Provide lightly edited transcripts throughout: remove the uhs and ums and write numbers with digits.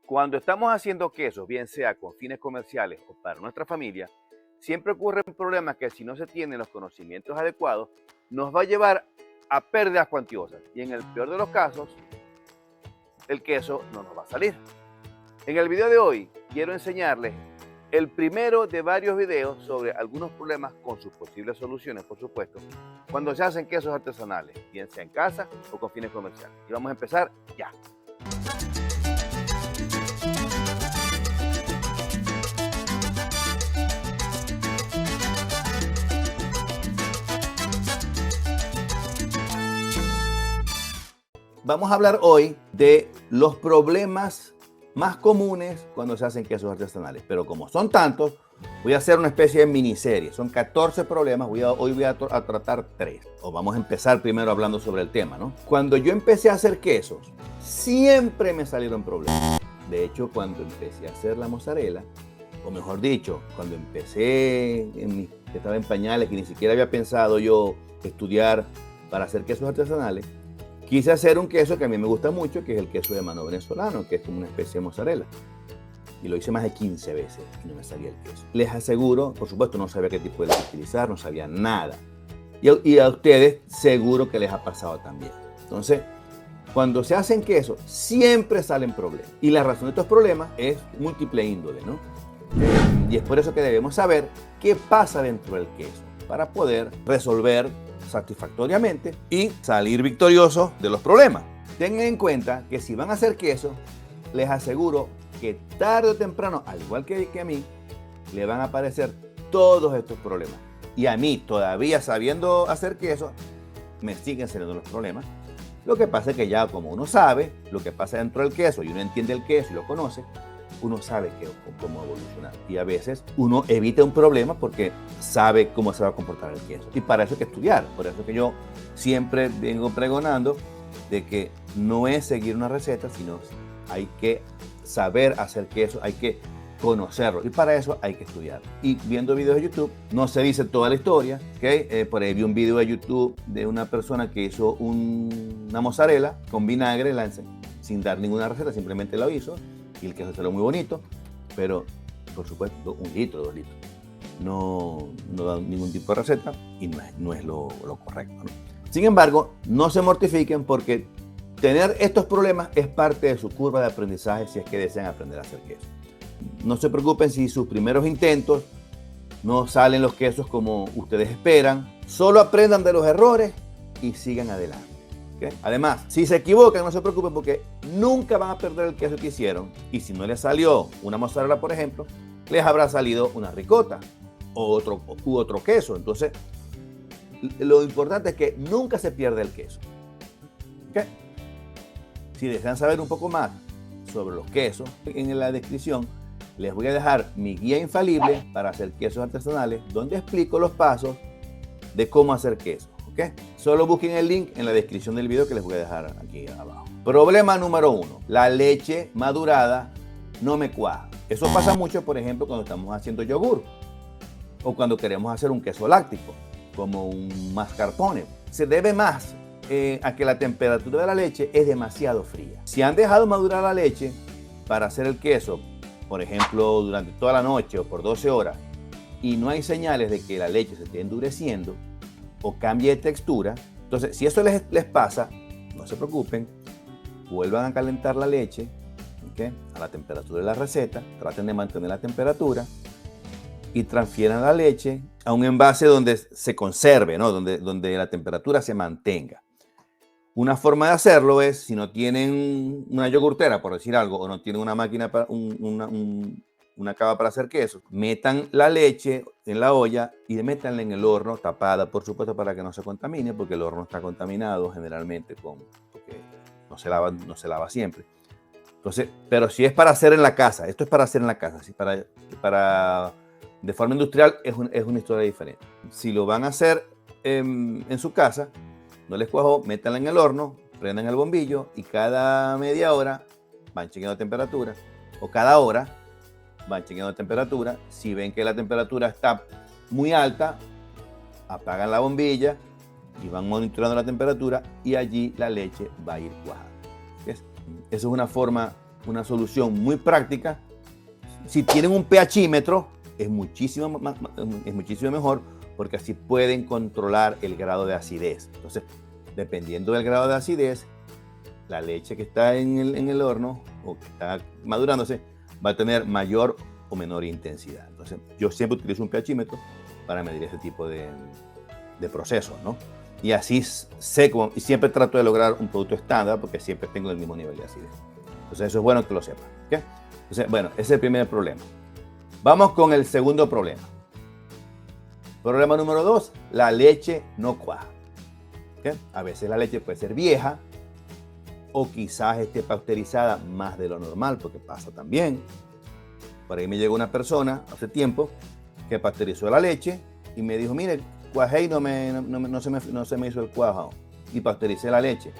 Cuando estamos haciendo quesos, bien sea con fines comerciales o para nuestra familia, siempre ocurren problemas que si no se tienen los conocimientos adecuados, nos va a llevar a pérdidas cuantiosas y en el peor de los casos, el queso no nos va a salir. En el video de hoy quiero enseñarles el primero de varios videos sobre algunos problemas con sus posibles soluciones, por supuesto, cuando se hacen quesos artesanales, bien sea en casa o con fines comerciales. Y vamos a empezar ya. Vamos a hablar hoy de los problemas más comunes cuando se hacen quesos artesanales. Pero como son tantos, voy a hacer una especie de miniserie. Son 14 problemas, hoy voy a tratar 3. O vamos a empezar primero hablando sobre el tema, ¿no? Cuando yo empecé a hacer quesos, siempre me salieron problemas. De hecho, cuando empecé a hacer la mozzarella, o mejor dicho, cuando empecé, que estaba en pañales, que ni siquiera había pensado yo estudiar para hacer quesos artesanales, quise hacer un queso que a mí me gusta mucho, que es el queso de mano venezolano, que es como una especie de mozzarella. Y lo hice más de 15 veces y no me salía el queso. Les aseguro, por supuesto, no sabía qué tipo de leche utilizar, no sabía nada. Y a ustedes seguro que les ha pasado también. Entonces, cuando se hacen quesos, siempre salen problemas. Y la razón de estos problemas es múltiple índole, ¿no? Y es por eso que debemos saber qué pasa dentro del queso, para poder resolver satisfactoriamente y salir victoriosos de los problemas. Tengan en cuenta que si van a hacer queso, les aseguro que tarde o temprano, al igual que a mí, le van a aparecer todos estos problemas. Y a mí, todavía sabiendo hacer queso, me siguen saliendo los problemas. Lo que pasa es que ya como uno sabe lo que pasa dentro del queso y uno entiende el queso y lo conoce, uno sabe cómo evolucionar. Y a veces uno evita un problema porque sabe cómo se va a comportar el queso. Y para eso hay que estudiar. Por eso que yo siempre vengo pregonando de que no es seguir una receta, sino hay que saber hacer queso, hay que conocerlo. Y para eso hay que estudiar. Y viendo videos de YouTube, no se dice toda la historia. ¿Okay? Por ahí vi un video de YouTube de una persona que hizo una mozzarella con vinagre, sin dar ninguna receta, simplemente lo hizo. Y el queso salió muy bonito, pero por supuesto 1 litro, 2 litros. No da ningún tipo de receta y no es lo correcto, ¿no? Sin embargo, no se mortifiquen porque tener estos problemas es parte de su curva de aprendizaje si es que desean aprender a hacer queso. No se preocupen si sus primeros intentos no salen los quesos como ustedes esperan. Solo aprendan de los errores y sigan adelante. ¿Okay? Además, si se equivocan, no se preocupen porque nunca van a perder el queso que hicieron. Y si no les salió una mozzarella, por ejemplo, les habrá salido una ricota u otro queso. Entonces, lo importante es que nunca se pierde el queso. ¿Okay? Si desean saber un poco más sobre los quesos, en la descripción les voy a dejar mi guía infalible para hacer quesos artesanales, donde explico los pasos de cómo hacer queso. ¿Okay? Solo busquen el link en la descripción del video que les voy a dejar aquí abajo. Problema número 1. La leche madurada no me cuaja. Eso pasa mucho, por ejemplo, cuando estamos haciendo yogur o cuando queremos hacer un queso láctico, como un mascarpone. Se debe más a que la temperatura de la leche es demasiado fría. Si han dejado madurar la leche para hacer el queso, por ejemplo, durante toda la noche o por 12 horas, y no hay señales de que la leche se esté endureciendo o cambie de textura, entonces si eso les pasa, no se preocupen, vuelvan a calentar la leche, ¿okay? A la temperatura de la receta, traten de mantener la temperatura y transfieran la leche a un envase donde se conserve, ¿no? donde la temperatura se mantenga. Una forma de hacerlo es, si no tienen una yogurtera, por decir algo, o no tienen una máquina, una cava para hacer queso, metan la leche en la olla y métanla en el horno tapada, por supuesto, para que no se contamine, porque el horno está contaminado generalmente porque no se lava siempre. Entonces, pero si es para hacer en la casa, esto es para hacer en la casa, si de forma industrial es una historia diferente. Si lo van a hacer en su casa, no les cuajó, métanla en el horno, prendan el bombillo y cada media hora van chequeando temperatura, o cada hora van chequeando temperatura. Si ven que la temperatura está muy alta, apagan la bombilla y van monitoreando la temperatura y allí la leche va a ir cuajando. Esa es una forma una solución muy práctica. Si tienen un pHímetro, es muchísimo mejor, porque así pueden controlar el grado de acidez. Entonces, dependiendo del grado de acidez, la leche que está en el horno o que está madurándose va a tener mayor o menor intensidad. Entonces, yo siempre utilizo un pHímetro para medir ese tipo de procesos, ¿no? Y así sé cómo, y siempre trato de lograr un producto estándar porque siempre tengo el mismo nivel de acidez. Entonces, eso es bueno que lo sepan, ¿ok? Entonces, bueno, ese es el primer problema. Vamos con el segundo problema. Problema número 2, la leche no cuaja. ¿Okay? A veces la leche puede ser vieja o quizás esté pasteurizada más de lo normal, porque pasa también. Por ahí me llegó una persona hace tiempo que pasteurizó la leche y me dijo, mire, cuajé y no se me hizo el cuajo y pasteuricé la leche.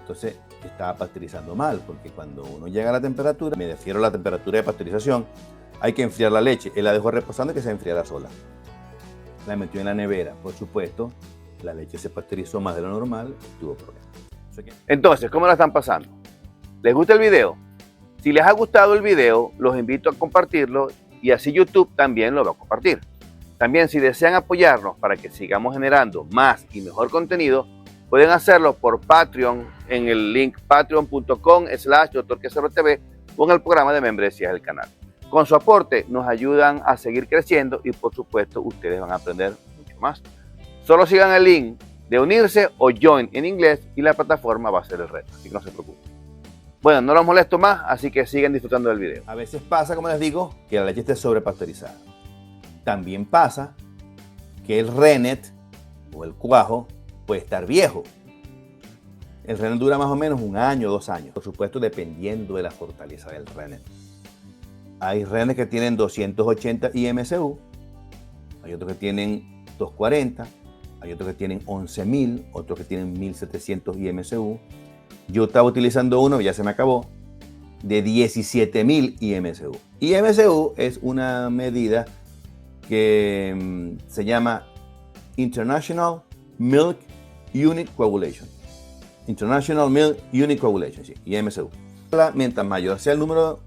Entonces estaba pasteurizando mal, porque cuando uno llega a la temperatura, me refiero a la temperatura de pasteurización, hay que enfriar la leche. Él la dejó reposando y que se enfriara sola. La metió en la nevera, por supuesto, la leche se pasteurizó más de lo normal y tuvo problemas. Entonces, ¿cómo la están pasando? ¿Les gusta el video? Si les ha gustado el video, los invito a compartirlo y así YouTube también lo va a compartir. También, si desean apoyarnos para que sigamos generando más y mejor contenido, pueden hacerlo por Patreon en el link patreon.com/DrQuesero.tv o en el programa de membresías del canal. Con su aporte nos ayudan a seguir creciendo y por supuesto ustedes van a aprender mucho más. Solo sigan el link de unirse o join en inglés y la plataforma va a ser el reto, así que no se preocupen. Bueno, no los molesto más, así que siguen disfrutando del video. A veces pasa, como les digo, que la leche esté sobrepasteurizada. También pasa que el rennet o el cuajo puede estar viejo. El rennet dura más o menos 1 año, 2 años, por supuesto dependiendo de la fortaleza del rennet. Hay rennets que tienen 280 IMSU, hay otros que tienen 240, hay otros que tienen 11.000, otros que tienen 1.700 IMSU. Yo estaba utilizando uno, ya se me acabó, de 17.000 IMSU. IMSU es una medida que se llama International Milk Unit Coagulation. International Milk Unit Coagulation, sí, IMSU. Mientras mayor sea el número,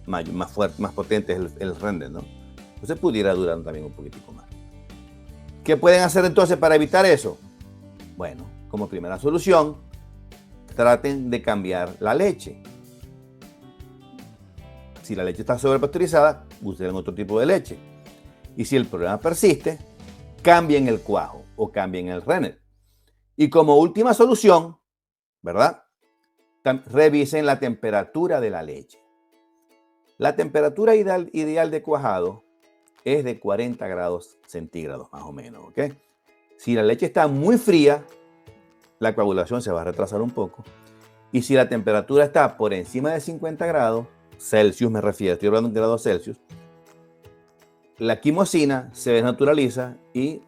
más fuerte, más potente es el rennet, ¿no? Entonces pudiera durar también un poquitico más. ¿Qué pueden hacer entonces para evitar eso? Bueno, como primera solución, traten de cambiar la leche. Si la leche está sobrepasteurizada, usen otro tipo de leche. Y si el problema persiste, cambien el cuajo o cambien el rennet. Y como última solución, ¿verdad? Revisen la temperatura de la leche. La temperatura ideal de cuajado es de 40 grados centígrados, más o menos, ¿ok? Si la leche está muy fría, la coagulación se va a retrasar un poco. Y si la temperatura está por encima de 50 grados Celsius, me refiero, estoy hablando de grados Celsius, la quimosina se desnaturaliza y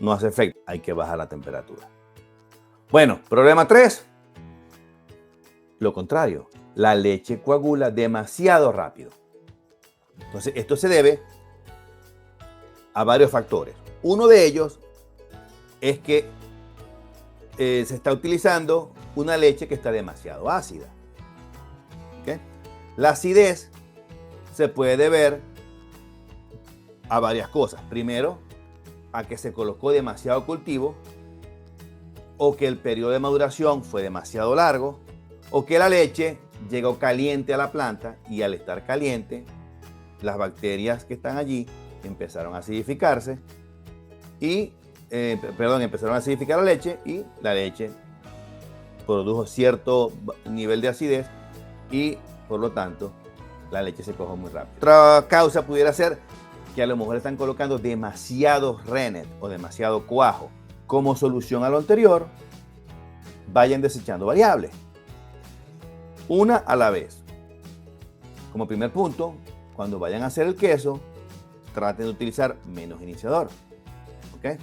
no hace efecto. Hay que bajar la temperatura. Bueno, problema 3. Lo contrario, la leche coagula demasiado rápido. Entonces, esto se debe a varios factores. Uno de ellos es que se está utilizando una leche que está demasiado ácida. ¿Okay? La acidez se puede deber a varias cosas. Primero, a que se colocó demasiado cultivo, o que el periodo de maduración fue demasiado largo, o que la leche llegó caliente a la planta y al estar caliente, las bacterias que están allí empezaron a acidificarse y, empezaron a acidificar la leche y la leche produjo cierto nivel de acidez y por lo tanto la leche se cojó muy rápido. Otra causa pudiera ser que a lo mejor están colocando demasiado rennet o demasiado cuajo. Como solución a lo anterior, vayan desechando variables, una a la vez. Como primer punto, cuando vayan a hacer el queso, traten de utilizar menos iniciador. ¿Okay?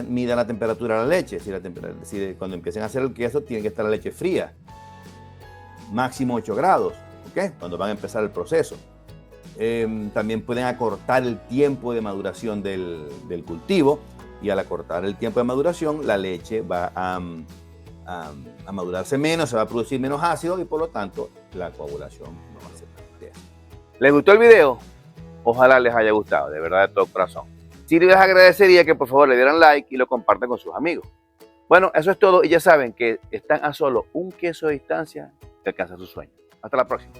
Midan la temperatura de la leche. Cuando empiecen a hacer el queso, tiene que estar la leche fría. Máximo 8 grados. ¿Okay? Cuando van a empezar el proceso. También pueden acortar el tiempo de maduración del cultivo. Y al acortar el tiempo de maduración, la leche va a madurarse menos, se va a producir menos ácido y por lo tanto la coagulación no va a ser tan intensa. ¿Les gustó el video? Ojalá les haya gustado, de verdad, de todo corazón. Sí les agradecería que por favor le dieran like y lo compartan con sus amigos. Bueno, eso es todo y ya saben que están a solo un queso de distancia de alcanzar su sueño. Hasta la próxima.